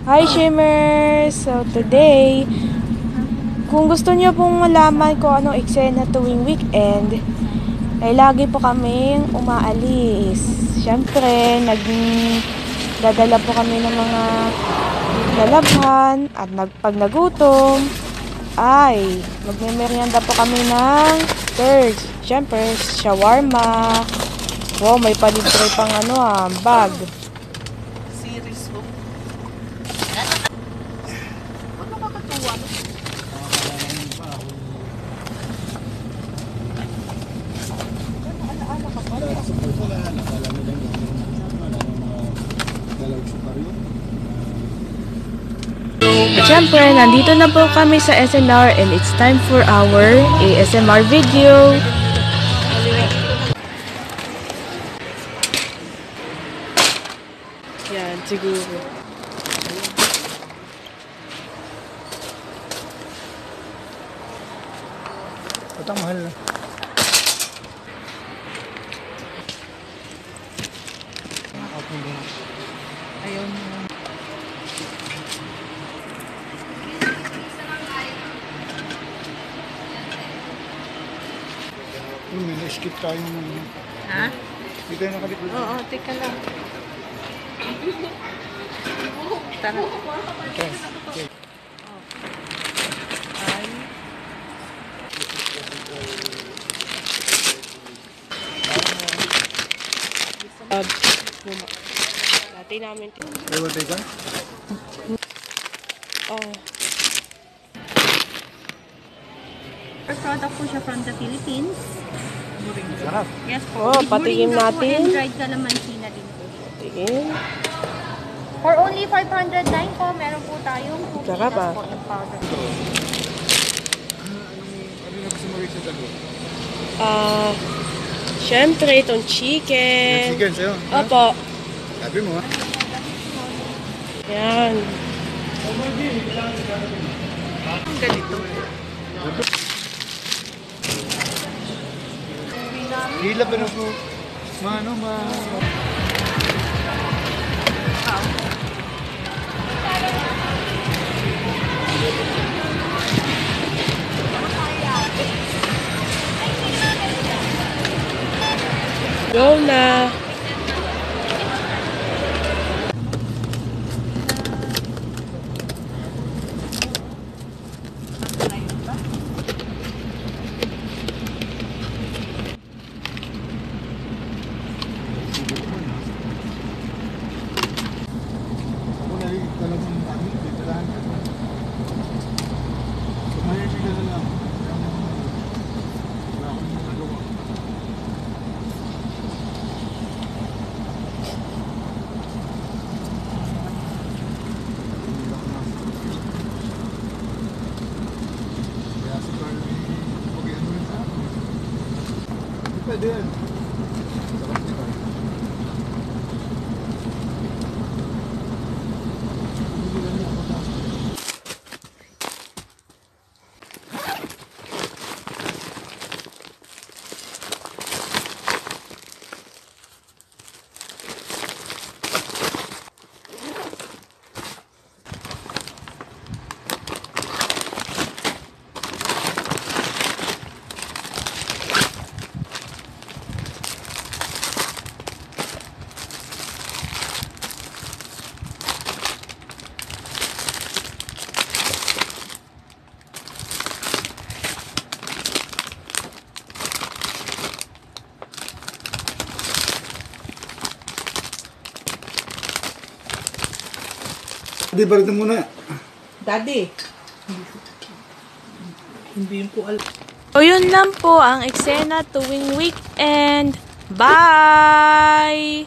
Hi Shimmers! So today, kung gusto niyo pong malaman kung anong eksena tuwing weekend, ay lagi po kaming umaalis. Siyempre, nagdadala po kami ng mga lalabhan at pag nagutom, ay magmemeryenda po kami ng third. Siyempre, shawarma. Wow, may palibre pang bag. Series mo. Ano makakatuwa? At syempre, nandito na po kami sa SNR and it's time for our ASMR video. Yan, siguro. Patang mahal na. Ayun. May na-skip tayo naman. Ha? Hindi tayo nakalikod. Oo, teka lang. Tara. Okay. Okay. Ay. Dati namin. Ewan tayo ka? Oh. Our product po siya from the Philippines. Sarap. Yes po. Oh, With patigim moringa po natin. and dried calamansi na din po. Tingin. For only 509 po, meron po tayong 2 Sarap, kilos ah. po ng powder. Ano na gusto mo rin sa dalo? Syempre, itong chicken. Chicken sa'yo? ha? Opo. Sabi mo ha? Yan. Ganito. Hila pa na po. Go na. Ako na rin talagang kami. Ditalaan ka. Kumain ka na lang. Wala akong nagawa. Kaya si Carl, mag-ano rin sa akin. Pwede yan. Sarap ni Carl. Di ba rin muna? Daddy. Hindi ko alam. So yun lang po ang eksena tuwing weekend. Bye!